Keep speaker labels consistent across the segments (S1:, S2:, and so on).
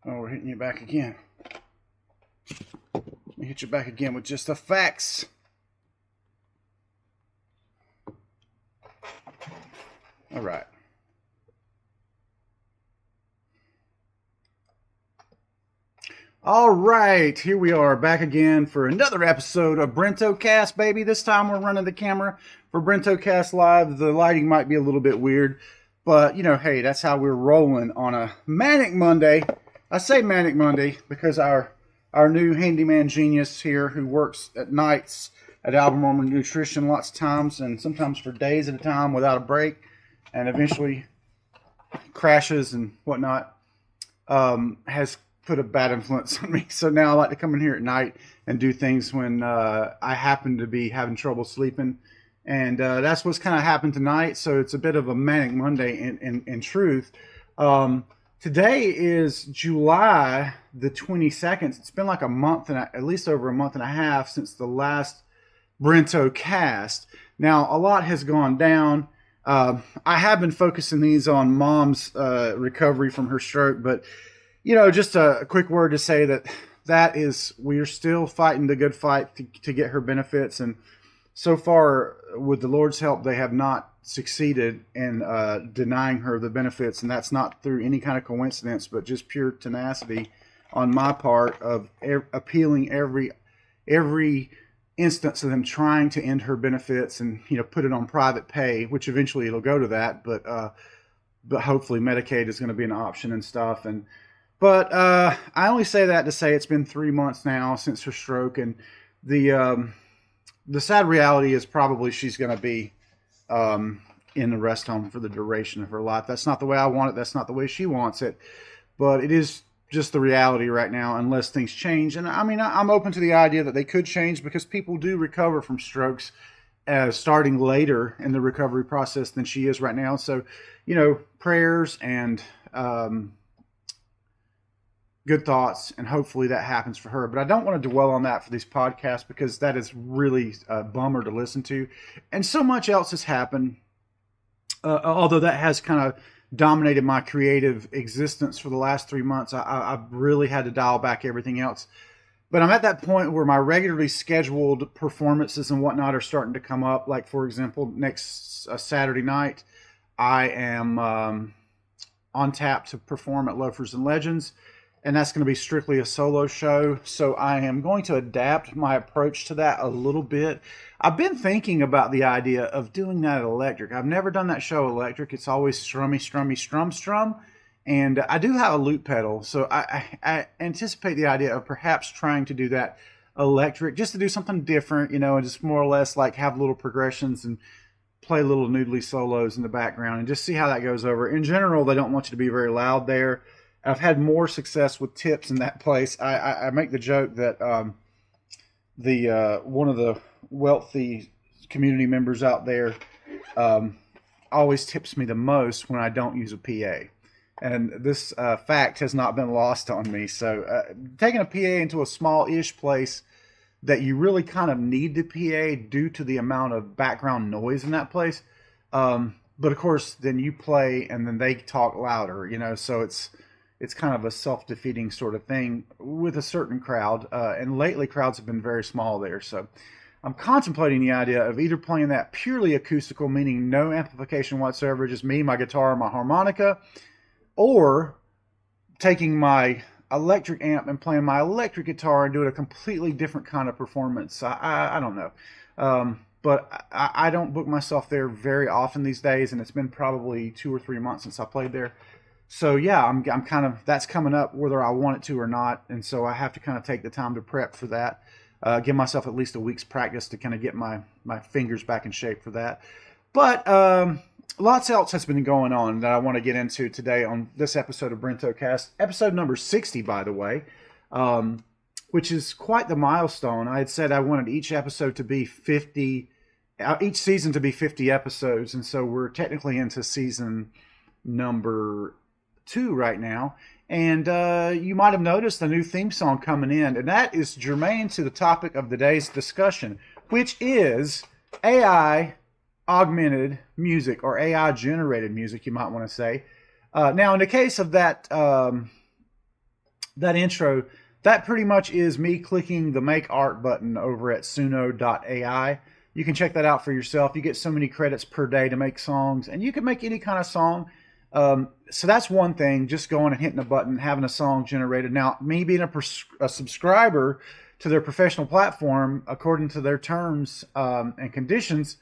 S1: Oh, we're hitting you back again. Let me hit you back again with just the facts. All right. All right, here we are back again for another episode of BrentoCast, baby. This time we're running the camera for BrentoCast Live. The lighting might be a little bit weird, but hey, that's how we're rolling on a manic Monday. I say manic Monday because our new handyman genius here, who works at nights at Albemarle Nutrition lots of times and sometimes for days at a time without a break, and eventually crashes and whatnot, has put a bad influence on me. So now I like to come in here at night and do things when I happen to be having trouble sleeping. And that's what's kind of happened tonight. So it's a bit of a manic Monday in truth. Today is July the 22nd. It's been like a month and at least over a month and a half since the last BrentoCast. Now, a lot has gone down. I have been focusing these on Mom's recovery from her stroke, but just a quick word to say that we're still fighting the good fight to get her benefits. And so far, with the Lord's help, they have not succeeded in denying her the benefits. And that's not through any kind of coincidence, but just pure tenacity on my part of appealing every instance of them trying to end her benefits and, put it on private pay, which eventually it'll go to that. But hopefully Medicaid is going to be an option and stuff. But I only say that to say it's been 3 months now since her stroke, and the sad reality is probably she's going to be in the rest home for the duration of her life. That's not the way I want it. That's not the way she wants it. But it is just the reality right now, unless things change. And I mean, I'm open to the idea that they could change because people do recover from strokes starting later in the recovery process than she is right now. So, prayers and good thoughts, and hopefully that happens for her. But I don't want to dwell on that for these podcasts because that is really a bummer to listen to. And so much else has happened, although that has kind of dominated my creative existence for the last 3 months. I've really had to dial back everything else. But I'm at that point where my regularly scheduled performances and whatnot are starting to come up. Like, for example, next Saturday night, I am on tap to perform at Loafers and Legends. And that's going to be strictly a solo show. So I am going to adapt my approach to that a little bit. I've been thinking about the idea of doing that at electric. I've never done that show electric. It's always strum. And I do have a loop pedal. So I anticipate the idea of perhaps trying to do that electric, just to do something different, and just more or less like have little progressions and play little noodly solos in the background and just see how that goes over. In general, they don't want you to be very loud there. I've had more success with tips in that place. I make the joke that one of the wealthy community members out there always tips me the most when I don't use a PA. And this fact has not been lost on me. So taking a PA into a small-ish place that you really kind of need the PA due to the amount of background noise in that place. But of course, then you play and then they talk louder, so it's kind of a self-defeating sort of thing with a certain crowd. And lately, crowds have been very small there. So I'm contemplating the idea of either playing that purely acoustical, meaning no amplification whatsoever, just me, my guitar, and my harmonica, or taking my electric amp and playing my electric guitar and doing a completely different kind of performance. I don't know. But I don't book myself there very often these days, and it's been probably 2 or 3 months since I played there. So yeah, I'm kind of, that's coming up whether I want it to or not. And so I have to kind of take the time to prep for that. Give myself at least a week's practice to kind of get my fingers back in shape for that. But lots else has been going on that I want to get into today on this episode of BrentoCast. Episode number 60, by the way, which is quite the milestone. I had said I wanted each episode to be 50, each season to be 50 episodes. And so we're technically into season number 2 right now, and you might have noticed a new theme song coming in, and that is germane to the topic of today's discussion, which is AI augmented music, or AI generated music, you might want to say. Now, in the case of that that intro, that pretty much is me clicking the make art button over at suno.ai. You can check that out for yourself. You get so many credits per day to make songs, and you can make any kind of song. So that's one thing, just going and hitting a button, having a song generated. Now, me being a subscriber to their professional platform, according to their terms and conditions,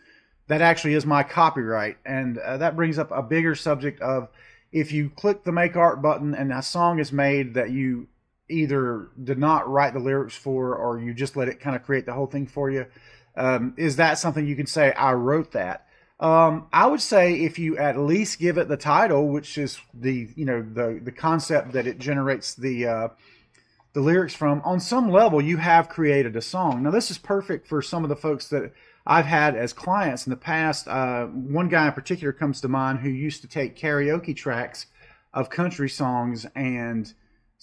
S1: that actually is my copyright. And that brings up a bigger subject of, if you click the make art button and a song is made that you either did not write the lyrics for, or you just let it kind of create the whole thing for you, is that something you can say, I wrote that? I would say if you at least give it the title, which is the concept that it generates the lyrics from, on some level you have created a song. Now this is perfect for some of the folks that I've had as clients in the past. One guy in particular comes to mind who used to take karaoke tracks of country songs and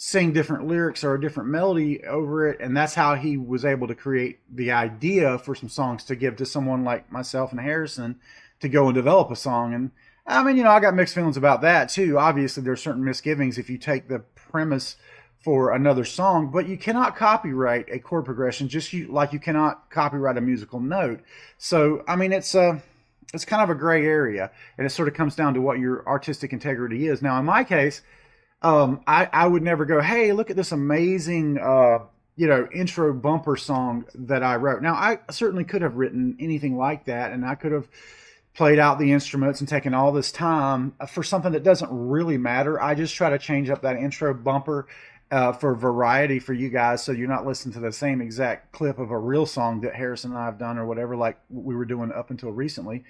S1: sing different lyrics or a different melody over it, and that's how he was able to create the idea for some songs to give to someone like myself and Harrison to go and develop a song. And I mean, I got mixed feelings about that too. Obviously there's certain misgivings if you take the premise for another song, but you cannot copyright a chord progression just like you cannot copyright a musical note. So I mean, it's kind of a gray area, and it sort of comes down to what your artistic integrity is. Now in my case, I would never go, hey, look at this amazing, intro bumper song that I wrote. Now, I certainly could have written anything like that, and I could have played out the instruments and taken all this time for something that doesn't really matter. I just try to change up that intro bumper for variety for you guys, so you're not listening to the same exact clip of a real song that Harrison and I have done or whatever, like we were doing up until recently.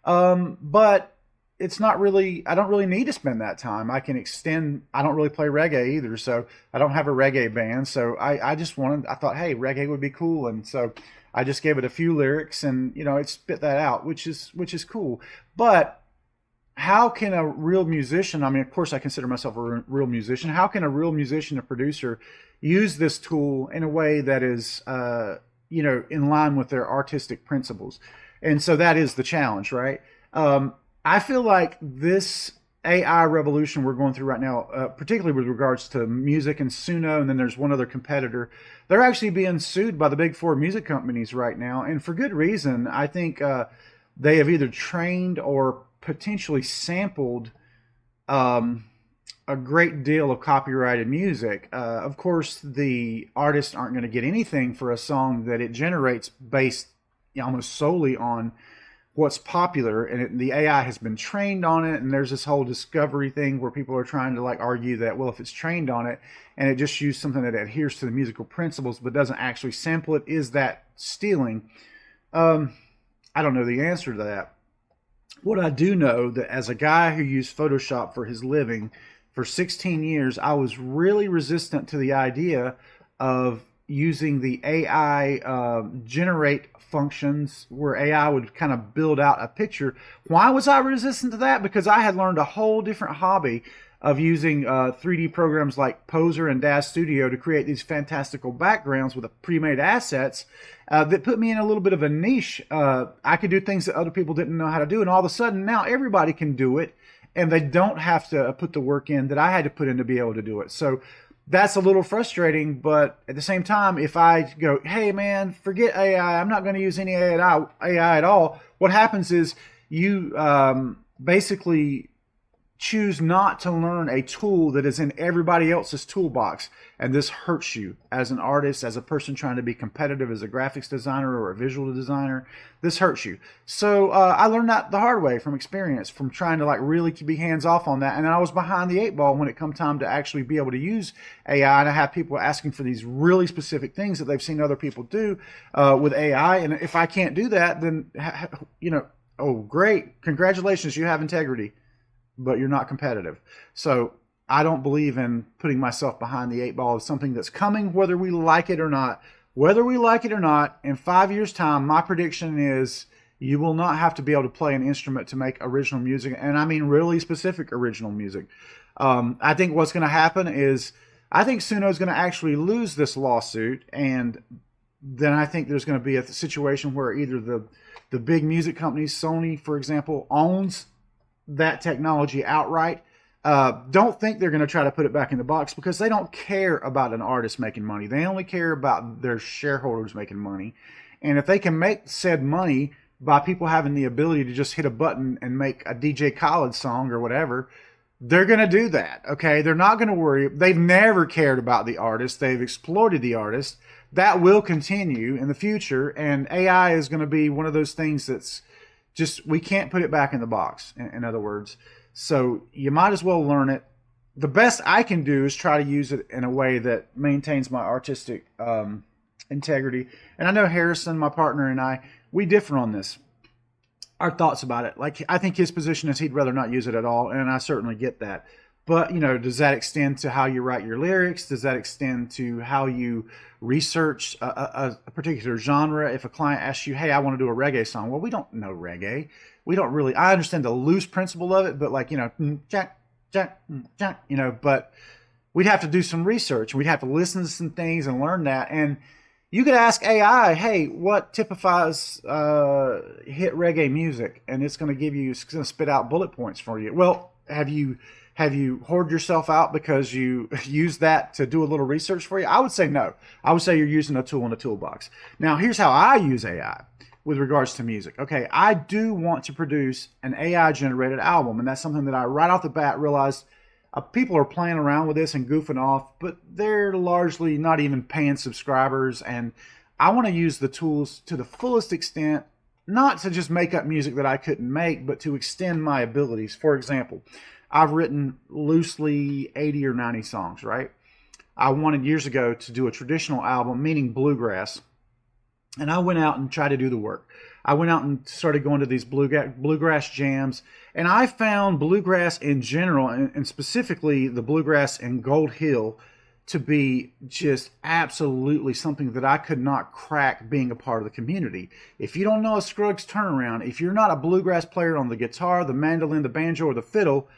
S1: But it's not really, I don't really need to spend that time. I can extend, I don't really play reggae either, so I don't have a reggae band. So I thought, hey, reggae would be cool. And so I just gave it a few lyrics and, it spit that out, which is cool. But how can a real musician, I mean, of course I consider myself a real musician. How can a real musician, a producer, use this tool in a way that is, in line with their artistic principles? And so that is the challenge, right? I feel like this AI revolution we're going through right now, particularly with regards to music and Suno, and then there's one other competitor, they're actually being sued by the big four music companies right now, and for good reason. I think they have either trained or potentially sampled a great deal of copyrighted music. Of course, the artists aren't going to get anything for a song that it generates based almost solely on what's popular, and the AI has been trained on it, and there's this whole discovery thing where people are trying to argue that, well, if it's trained on it and it just used something that adheres to the musical principles but doesn't actually sample it, is that stealing? I don't know the answer to that. What I do know, that as a guy who used Photoshop for his living for 16 years, I was really resistant to the idea of using the AI generate functions where AI would kind of build out a picture. Why was I resistant to that? Because I had learned a whole different hobby of using 3D programs like Poser and DAZ Studio to create these fantastical backgrounds with pre-made assets that put me in a little bit of a niche. I could do things that other people didn't know how to do, and all of a sudden now everybody can do it, and they don't have to put the work in that I had to put in to be able to do it. So that's a little frustrating, but at the same time, if I go, hey man, forget AI, I'm not going to use any AI at all, what happens is you basically choose not to learn a tool that is in everybody else's toolbox, and this hurts you as an artist, as a person trying to be competitive, as a graphics designer or a visual designer. This hurts you. So I learned that the hard way from experience, from trying to really be hands off on that, and I was behind the 8 ball when it come time to actually be able to use AI. And I have people asking for these really specific things that they've seen other people do with AI, and if I can't do that, then oh great, congratulations, you have integrity, but you're not competitive. So I don't believe in putting myself behind the 8 ball of something that's coming, whether we like it or not. Whether we like it or not, in 5 years' time, my prediction is you will not have to be able to play an instrument to make original music, and I mean really specific original music. I think what's going to happen is, I think Suno is going to actually lose this lawsuit, and then I think there's going to be a situation where either the big music companies, Sony, for example, owns that technology outright, don't think they're going to try to put it back in the box, because they don't care about an artist making money. They only care about their shareholders making money. And if they can make said money by people having the ability to just hit a button and make a DJ Khaled song or whatever, they're going to do that. Okay. They're not going to worry. They've never cared about the artist. They've exploited the artist. That will continue in the future. And AI is going to be one of those things that's just, we can't put it back in the box, in other words. So you might as well learn it. The best I can do is try to use it in a way that maintains my artistic integrity. And I know Harrison, my partner, and I, we differ on this. Our thoughts about it. Like, I think his position is he'd rather not use it at all, and I certainly get that. But, you know, does that extend to how you write your lyrics? Does that extend to how you research a particular genre? If a client asks you, hey, I want to do a reggae song. Well, we don't know reggae. We don't really, I understand the loose principle of it, but like, you know, jack, jack, jack, you know, but we'd have to do some research. We'd have to listen to some things and learn that. And you could ask AI, hey, what typifies hit reggae music? And it's going to give you, it's going to spit out bullet points for you. Well, have you hoarded yourself out because you use that to do a little research for you? I would say no. I would say you're using a tool in a toolbox. Now, here's how I use AI with regards to music. Okay, I do want to produce an AI-generated album, and that's something that I right off the bat realized people are playing around with this and goofing off, but they're largely not even paying subscribers, and I want to use the tools to the fullest extent, not to just make up music that I couldn't make, but to extend my abilities. For example, I've written loosely 80 or 90 songs, right? I wanted years ago to do a traditional album, meaning bluegrass, and I went out and tried to do the work. I went out and started going to these bluegrass jams, and I found bluegrass in general, and specifically the bluegrass in Gold Hill, to be just absolutely something that I could not crack being a part of the community. If you don't know a Scruggs turnaround, if you're not a bluegrass player on the guitar, the mandolin, the banjo, or the fiddle,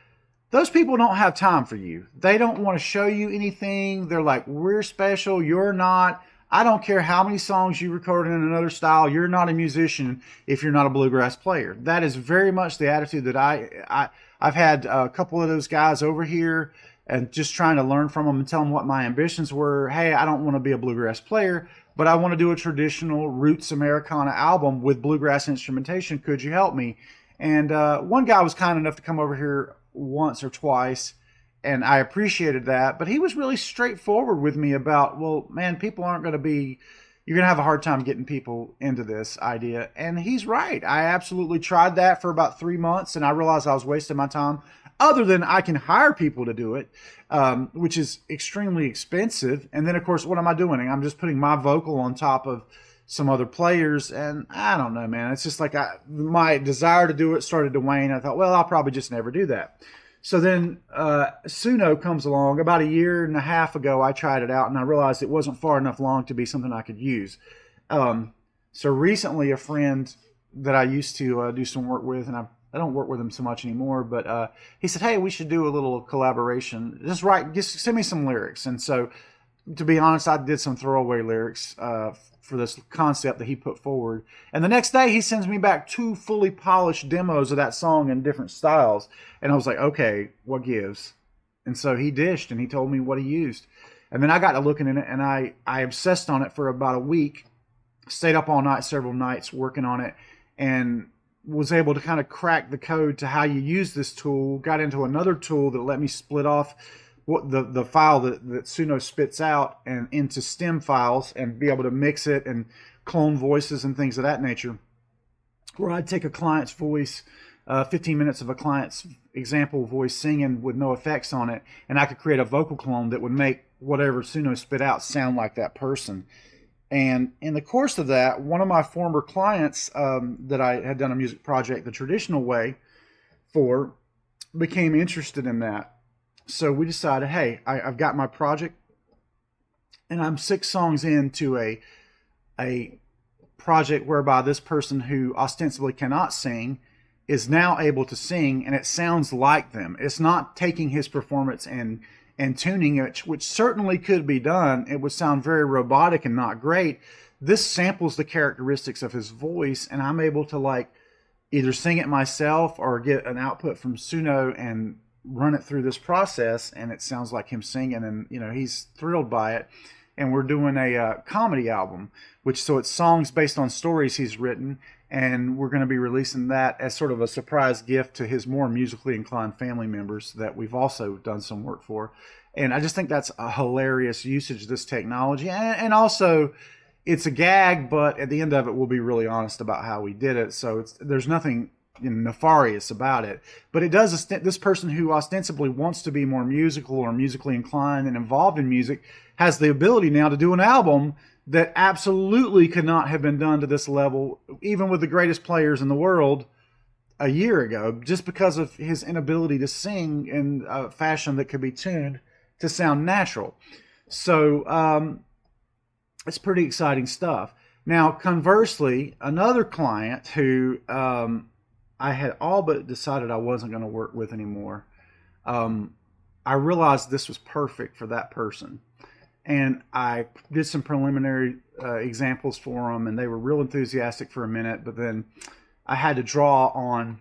S1: those people don't have time for you. They don't want to show you anything. They're like, we're special, you're not. I don't care how many songs you record in another style. You're not a musician if you're not a bluegrass player. That is very much the attitude that I've had a couple of those guys over here, and just trying to learn from them and tell them what my ambitions were. Hey, I don't want to be a bluegrass player, but I want to do a traditional roots Americana album with bluegrass instrumentation. Could you help me? And one guy was kind enough to come over here once or twice, and I appreciated that, but he was really straightforward with me about, well, man, people aren't going to be, you're going to have a hard time getting people into this idea. And he's right. I absolutely tried that for about 3 months, and I realized I was wasting my time. Other than I can hire people to do it, which is extremely expensive. And then, of course, what am I doing? I'm just putting my vocal on top of some other players, and I don't know, man. It's just like my desire to do it started to wane. I thought, well, I'll probably just never do that. So then Suno comes along. About a year and a half ago, I tried it out, and I realized it wasn't far enough along to be something I could use. So recently, a friend that I used to do some work with, and I don't work with him so much anymore, but he said, hey, we should do a little collaboration. Just send me some lyrics. And so, to be honest, I did some throwaway lyrics for this concept that he put forward. And the next day, he sends me back 2 fully polished demos of that song in different styles. And I was like, okay, what gives? And so he dished, and he told me what he used. And then I got to looking at it, and I obsessed on it for about a week, stayed up all night, several nights working on it, and was able to kind of crack the code to how you use this tool. Got into another tool that let me split off what the file that Suno spits out and into stem files, and be able to mix it and clone voices and things of that nature. Where I'd take a client's voice, 15 minutes of a client's example voice singing with no effects on it, and I could create a vocal clone that would make whatever Suno spit out sound like that person. And in the course of that, one of my former clients that I had done a music project the traditional way for became interested in that. So we decided, hey, I've got my project, and I'm 6 songs into a project whereby this person who ostensibly cannot sing is now able to sing, and it sounds like them. It's not taking his performance and tuning it, which certainly could be done. It would sound very robotic and not great. This samples the characteristics of his voice, and I'm able to like either sing it myself or get an output from Suno and run it through this process, and it sounds like him singing, and he's thrilled by it. And we're doing a comedy album, so it's songs based on stories he's written, and we're going to be releasing that as sort of a surprise gift to his more musically inclined family members that we've also done some work for. And I just think that's a hilarious usage of this technology. And also, it's a gag, but at the end of it, we'll be really honest about how we did it. So there's nothing nefarious about it. But it does, this person who ostensibly wants to be more musical or musically inclined and involved in music has the ability now to do an album that absolutely could not have been done to this level, even with the greatest players in the world, a year ago, just because of his inability to sing in a fashion that could be tuned to sound natural. So it's pretty exciting stuff. Now, conversely, another client who I had all but decided I wasn't going to work with anymore, I realized this was perfect for that person. And I did some preliminary examples for them, and they were real enthusiastic for a minute, but then I had to draw on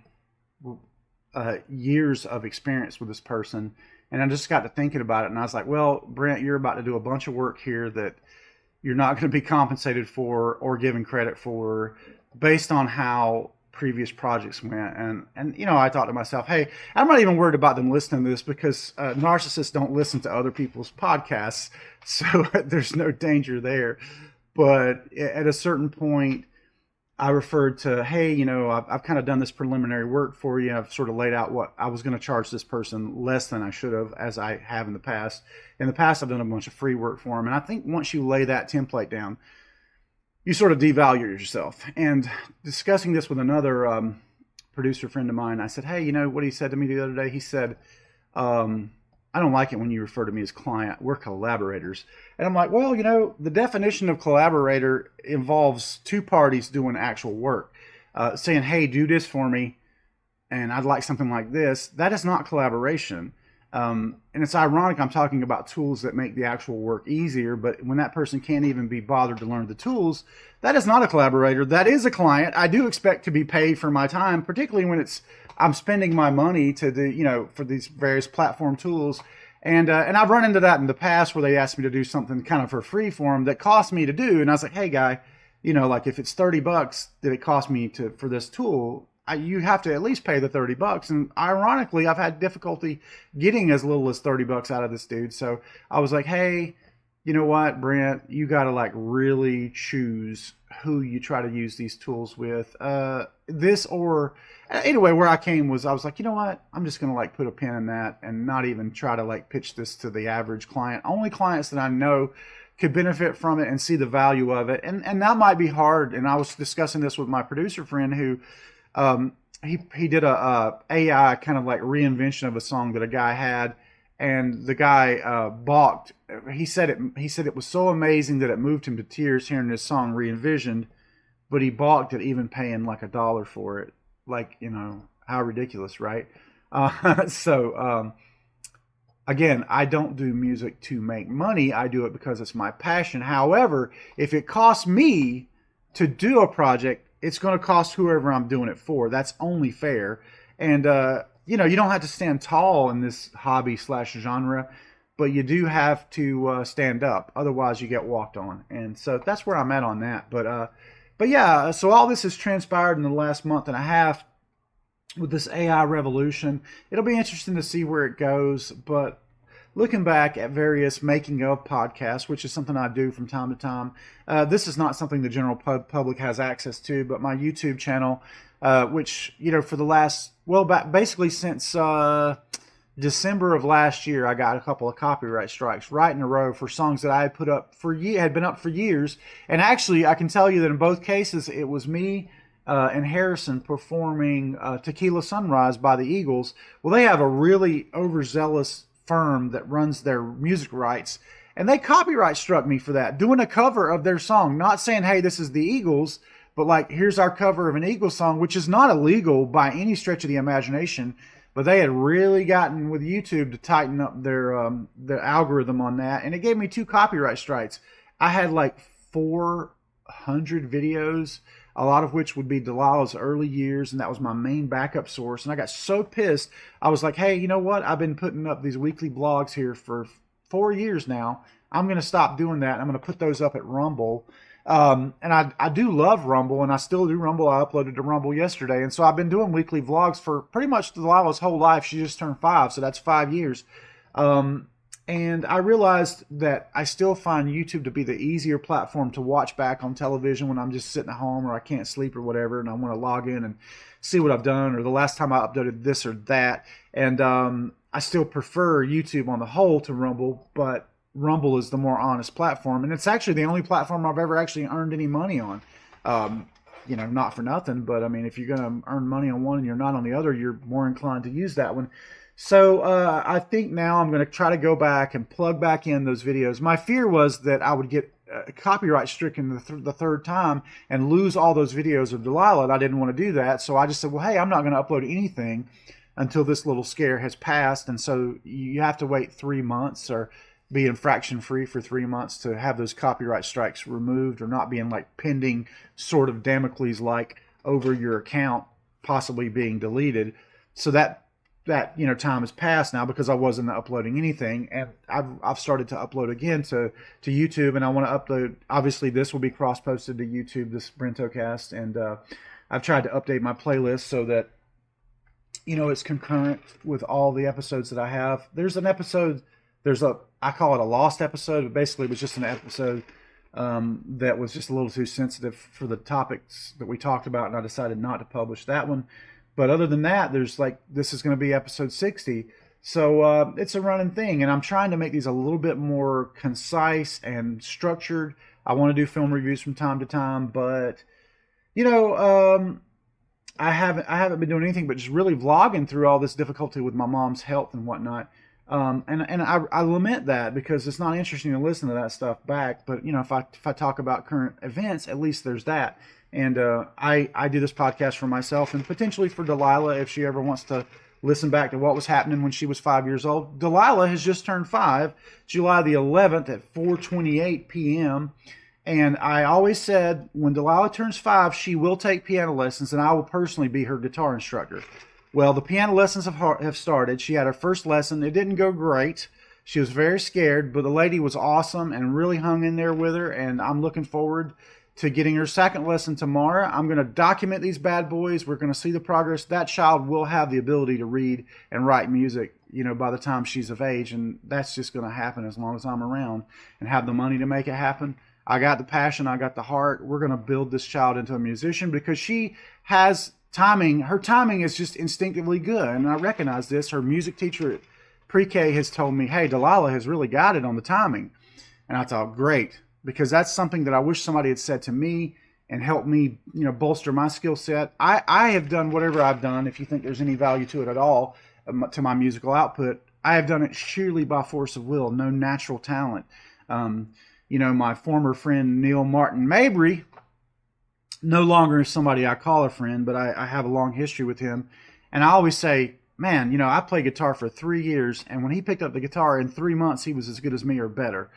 S1: years of experience with this person. And I just got to thinking about it, and I was like, well, Brent, you're about to do a bunch of work here that you're not going to be compensated for or given credit for based on how previous projects went. And I thought to myself, hey, I'm not even worried about them listening to this because narcissists don't listen to other people's podcasts, so there's no danger there. But at a certain point, I referred to, hey, I've kind of done this preliminary work for you. I've sort of laid out what I was going to charge this person less than I should have, as I have in the past. In the past, I've done a bunch of free work for them. And I think once you lay that template down, you sort of devalue yourself. And discussing this with another producer friend of mine, I said, hey, what he said to me the other day? He said, I don't like it when you refer to me as client. We're collaborators. And I'm like, well, the definition of collaborator involves two parties doing actual work. Saying, hey, do this for me, and I'd like something like this. That is not collaboration. And it's ironic I'm talking about tools that make the actual work easier, but when that person can't even be bothered to learn the tools, that is not a collaborator. That is a client. I do expect to be paid for my time, particularly when I'm spending my money to do, for these various platform tools. And I've run into that in the past where they asked me to do something kind of for free for them that cost me to do. And I was like, hey, guy, like if it's $30 that it cost me for this tool, you have to at least pay the $30. And ironically, I've had difficulty getting as little as $30 out of this dude. So I was like, hey, you know what, Brent, you got to really choose who you try to use these tools with. Anyway, where I came was I was like, you know what, I'm just going to put a pin in that and not even try to pitch this to the average client. Only clients that I know could benefit from it and see the value of it. And that might be hard. And I was discussing this with my producer friend who he did a AI kind of reinvention of a song that a guy had, and the guy balked. He said it was so amazing that it moved him to tears hearing this song re-envisioned, but he balked at even paying $1 for it. How ridiculous, right? Again, I don't do music to make money. I do it because it's my passion. However, if it costs me to do a project, it's going to cost whoever I'm doing it for. That's only fair. And, you don't have to stand tall in this hobby / genre, but you do have to stand up. Otherwise, you get walked on. And so that's where I'm at on that. But yeah, so all this has transpired in the last month and a half with this AI revolution. It'll be interesting to see where it goes. But looking back at various making of podcasts, which is something I do from time to time, this is not something the general public has access to, but my YouTube channel, which, for the last, basically since December of last year, I got a couple of copyright strikes right in a row for songs that I had had been up for years. And actually, I can tell you that in both cases, it was me and Harrison performing Tequila Sunrise by the Eagles. Well, they have a really overzealous firm that runs their music rights, and they copyright struck me for that, doing a cover of their song, not saying, hey, this is the Eagles, but here's our cover of an Eagles song, which is not illegal by any stretch of the imagination. But they had really gotten with YouTube to tighten up their algorithm on that, and it gave me 2 copyright strikes. I had 400 videos a lot of which would be Delilah's early years, and that was my main backup source. And I got so pissed, I was like, hey, you know what? I've been putting up these weekly blogs here for 4 years now. I'm going to stop doing that. I'm going to put those up at Rumble. And I do love Rumble, and I still do Rumble. I uploaded to Rumble yesterday. And so I've been doing weekly vlogs for pretty much Delilah's whole life. She just turned 5, so that's 5 years. And I realized that I still find YouTube to be the easier platform to watch back on television when I'm just sitting at home or I can't sleep or whatever, and I want to log in and see what I've done or the last time I uploaded this or that. And I still prefer YouTube on the whole to Rumble, but Rumble is the more honest platform, and it's actually the only platform I've ever actually earned any money on. You know, not for nothing, but I mean, if you're going to earn money on one and you're not on the other, you're more inclined to use that one. So I think now I'm going to try to go back and plug back in those videos. My fear was that I would get copyright stricken the third time and lose all those videos of Delilah, and I didn't want to do that. So I just said, well, hey, I'm not going to upload anything until this little scare has passed. And so you have to wait 3 months or be infraction free for 3 months to have those copyright strikes removed, or not being like pending sort of Damocles like over your account possibly being deleted. So that time has passed now because I wasn't uploading anything, and I've started to upload again to YouTube, and I want to upload. Obviously, this will be cross posted to YouTube, this BrentoCast, and I've tried to update my playlist so that it's concurrent with all the episodes that I have. There's an episode. I call it a lost episode, but basically it was just an episode that was just a little too sensitive for the topics that we talked about, and I decided not to publish that one. But other than that, this is going to be episode 60. So it's a running thing, and I'm trying to make these a little bit more concise and structured. I want to do film reviews from time to time, but I haven't been doing anything but just really vlogging through all this difficulty with my mom's health and whatnot. And I lament that, because it's not interesting to listen to that stuff back. But if I talk about current events, at least there's that. And I do this podcast for myself and potentially for Delilah if she ever wants to listen back to what was happening when she was 5 years old. Delilah has just turned 5, July the 11th at 4:28 p.m. And I always said when Delilah turns 5, she will take piano lessons, and I will personally be her guitar instructor. Well, the piano lessons have started. She had her first lesson. It didn't go great. She was very scared, but the lady was awesome and really hung in there with her, and I'm looking forward to getting her second lesson tomorrow. I'm going to document these bad boys. We're going to see the progress. That child will have the ability to read and write music, by the time she's of age, and that's just going to happen as long as I'm around and have the money to make it happen. I got the passion. I got the heart. We're going to build this child into a musician because she has timing. Her timing is just instinctively good, and I recognize this. Her music teacher at pre-K has told me, hey, Delilah has really got it on the timing. And I thought, great, because that's something that I wish somebody had said to me and helped me, bolster my skill set. I have done whatever I've done, if you think there's any value to it at all, to my musical output. I have done it sheerly by force of will, no natural talent. My former friend Neil Martin Mabry, no longer somebody I call a friend, but I have a long history with him. And I always say, man, I played guitar for 3 years, and when he picked up the guitar in 3 months, he was as good as me or better.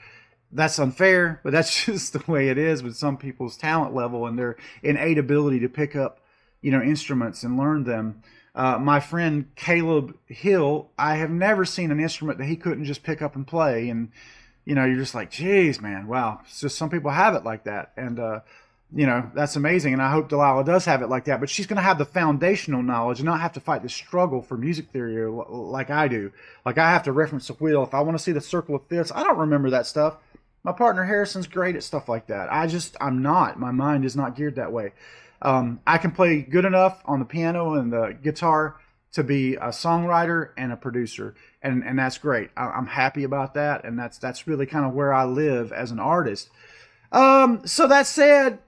S1: That's unfair, but that's just the way it is with some people's talent level and their innate ability to pick up, instruments and learn them. My friend Caleb Hill, I have never seen an instrument that he couldn't just pick up and play. And, you're just like, geez, man, wow. It's just some people have it like that. And, that's amazing. And I hope Delilah does have it like that. But she's going to have the foundational knowledge and not have to fight the struggle for music theory like I do. Like I have to reference the wheel. If I want to see the circle of fifths, I don't remember that stuff. My partner Harrison's great at stuff like that. I'm not. My mind is not geared that way. I can play good enough on the piano and the guitar to be a songwriter and a producer. And that's great. I'm happy about that. And that's really kind of where I live as an artist. So that said,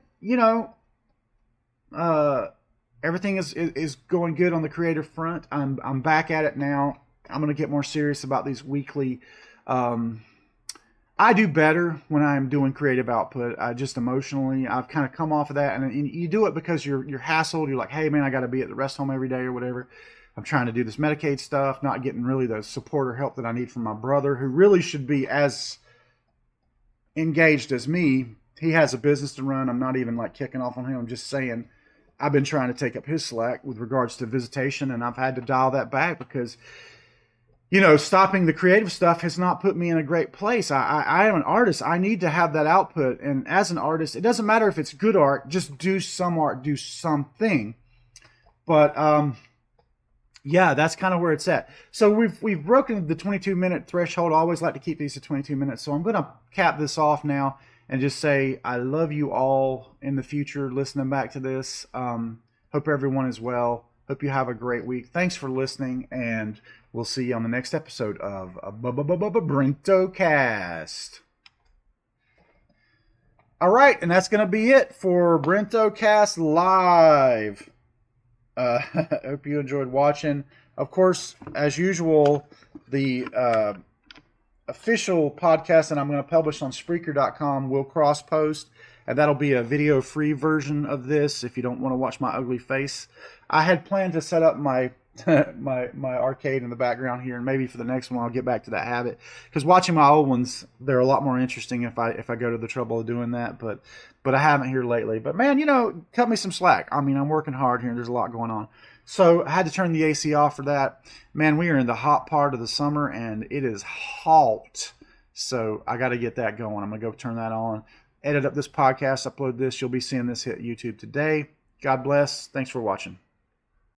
S1: everything is going good on the creative front. I'm back at it now. I'm going to get more serious about these weekly, I do better when I'm doing creative output. Just emotionally, I've kind of come off of that, and you do it because you're hassled. You're like, hey man, I got to be at the rest home every day or whatever. I'm trying to do this Medicaid stuff, not getting really the support or help that I need from my brother, who really should be as engaged as me, he has a business to run. I'm not even like kicking off on him. I'm just saying I've been trying to take up his slack with regards to visitation, and I've had to dial that back because, stopping the creative stuff has not put me in a great place. I am an artist. I need to have that output. And as an artist, it doesn't matter if it's good art, just do some art, do something. But, yeah, that's kind of where it's at. So we've broken the 22-minute threshold. I always like to keep these to 22 minutes. So I'm going to cap this off now and just say I love you all in the future listening back to this. Hope everyone is well. Hope you have a great week. Thanks for listening, and we'll see you on the next episode of BrentoCast. All right, and that's going to be it for BrentoCast Live. Hope you enjoyed watching. Of course, as usual, the official podcast that I'm going to publish on Spreaker.com will cross-post, and that'll be a video-free version of this if you don't want to watch my ugly face. I had planned to set up my my arcade in the background here, and maybe for the next one I'll get back to that habit, because watching my old ones, they're a lot more interesting if I go to the trouble of doing that, but I haven't here lately. But man, cut me some slack. I mean, I'm working hard here, and there's a lot going on. So I had to turn the AC off for that. Man, we are in the hot part of the summer, and it is hot. So I got to get that going. I'm going to go turn that on, edit up this podcast, upload this. You'll be seeing this hit YouTube today. God bless. Thanks for watching.